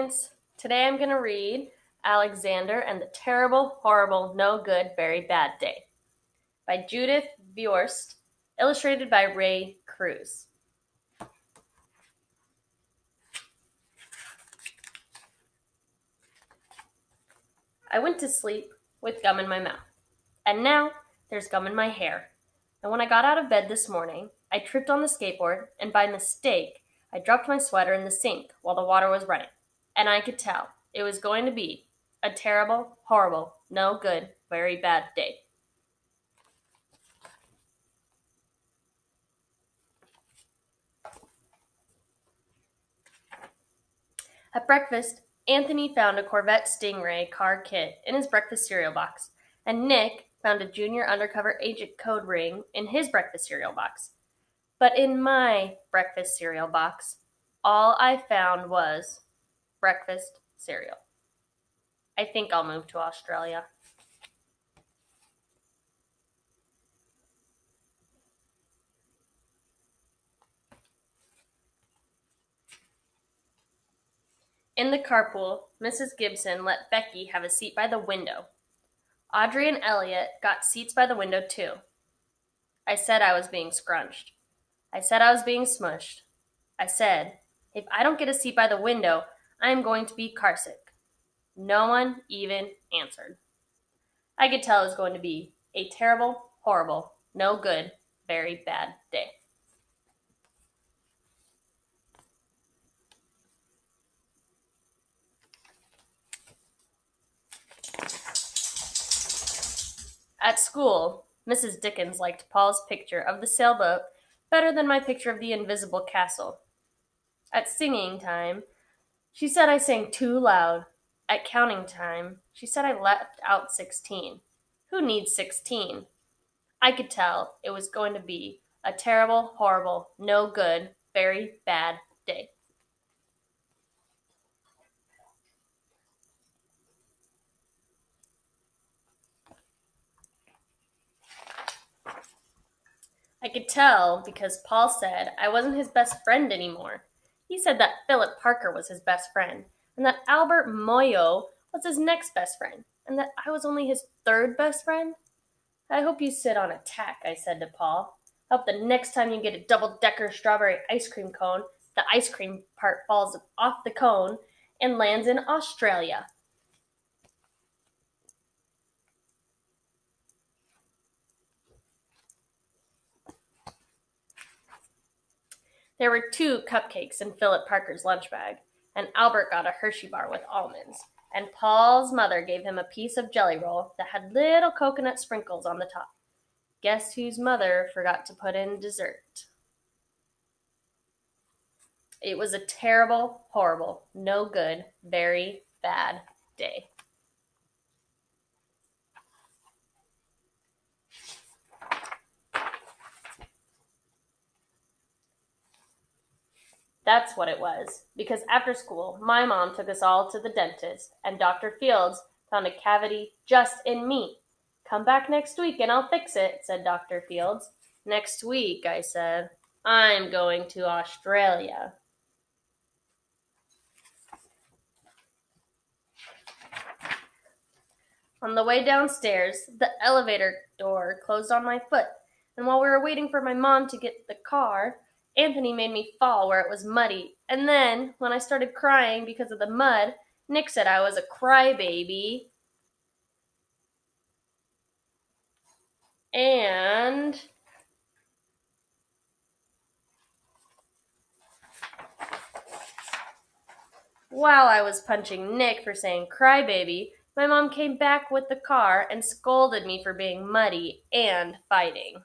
Points! Today I'm going to read Alexander and the Terrible, Horrible, No Good, Very Bad Day by Judith Viorst, illustrated by Ray Cruz. I went to sleep with gum in my mouth, and now there's gum in my hair. And when I got out of bed this morning, I tripped on the skateboard, and by mistake, I dropped my sweater in the sink while the water was running. And I could tell it was going to be a terrible, horrible, no good, very bad day. At breakfast, Anthony found a Corvette Stingray car kit in his breakfast cereal box, and Nick found a junior undercover agent code ring in his breakfast cereal box. But in my breakfast cereal box, all I found was breakfast cereal. I think I'll move to Australia. In the carpool, Mrs. Gibson let Becky have a seat by the window. Audrey and Elliot got seats by the window too. I said I was being scrunched. I said I was being smushed. I said, if I don't get a seat by the window, I am going to be carsick. No one even answered. I could tell it was going to be a terrible, horrible, no good, very bad day. At school, Mrs. Dickens liked Paul's picture of the sailboat better than my picture of the invisible castle. At singing time, she said I sang too loud. At counting time, she said I left out 16. Who needs 16? I could tell it was going to be a terrible, horrible, no good, very bad day. I could tell because Paul said I wasn't his best friend anymore. He said that Philip Parker was his best friend, and that Albert Moyo was his next best friend, and that I was only his third best friend. I hope you sit on a tack, I said to Paul. I hope the next time you get a double-decker strawberry ice cream cone, the ice cream part falls off the cone and lands in Australia. There were 2 cupcakes in Philip Parker's lunch bag, and Albert got a Hershey bar with almonds, and Paul's mother gave him a piece of jelly roll that had little coconut sprinkles on the top. Guess whose mother forgot to put in dessert? It was a terrible, horrible, no good, very bad day. That's what it was, because after school, my mom took us all to the dentist, and Dr. Fields found a cavity just in me. Come back next week and I'll fix it, said Dr. Fields. Next week, I said. I'm going to Australia. On the way downstairs, the elevator door closed on my foot, and while we were waiting for my mom to get the car, Anthony made me fall where it was muddy, and then, when I started crying because of the mud, Nick said I was a crybaby. And while I was punching Nick for saying crybaby, my mom came back with the car and scolded me for being muddy and fighting.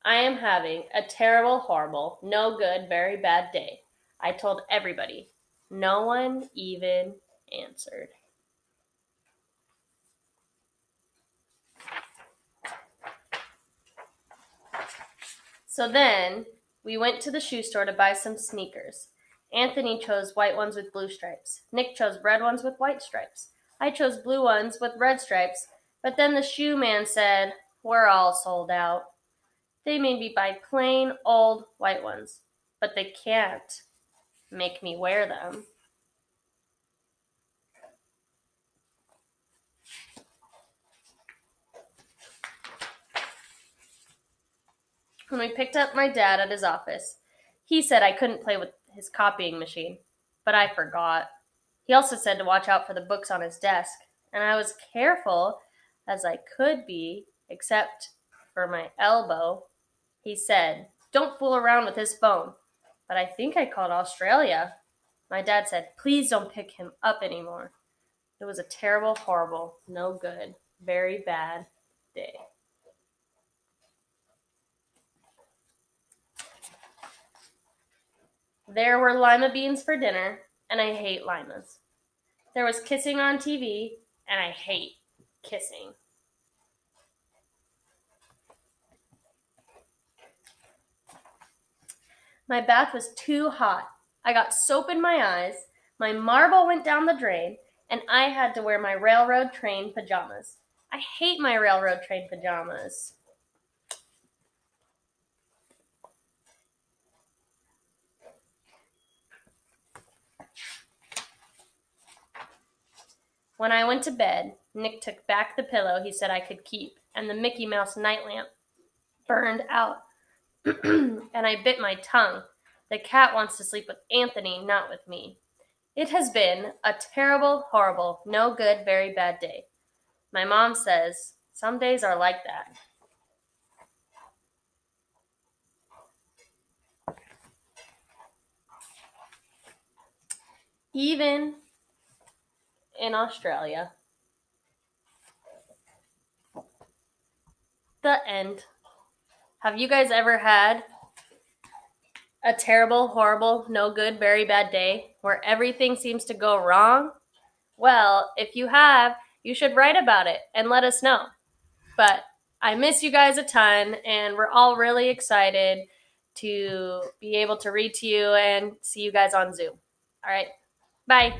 I am having a terrible, horrible, no good, very bad day, I told everybody. No one even answered. So then we went to the shoe store to buy some sneakers. Anthony chose white ones with blue stripes. Nick chose red ones with white stripes. I chose blue ones with red stripes, but then the shoe man said, "We're all sold out." They made me buy plain, old, white ones. But they can't. make me wear them. When we picked up my dad at his office, he said I couldn't play with his copying machine, but I forgot. He also said to watch out for the books on his desk, and I was careful as I could be, except for my elbow. He said, "Don't fool around with his phone." But I think I called Australia. My dad said, "Please don't pick him up anymore." It was a terrible, horrible, no good, very bad day. There were lima beans for dinner, and I hate limas. There was kissing on TV, and I hate kissing. My bath was too hot. I got soap in my eyes, my marble went down the drain, and I had to wear my railroad train pajamas. I hate my railroad train pajamas. When I went to bed, Nick took back the pillow he said I could keep, and the Mickey Mouse night lamp burned out. And I bit my tongue. The cat wants to sleep with Anthony, not with me. It has been a terrible, horrible, no good, very bad day. My mom says some days are like that. Even in Australia. The end. Have you guys ever had a terrible, horrible, no good, very bad day where everything seems to go wrong? Well, if you have, you should write about it and let us know. But I miss you guys a ton, and we're all really excited to be able to read to you and see you guys on Zoom. All right, bye.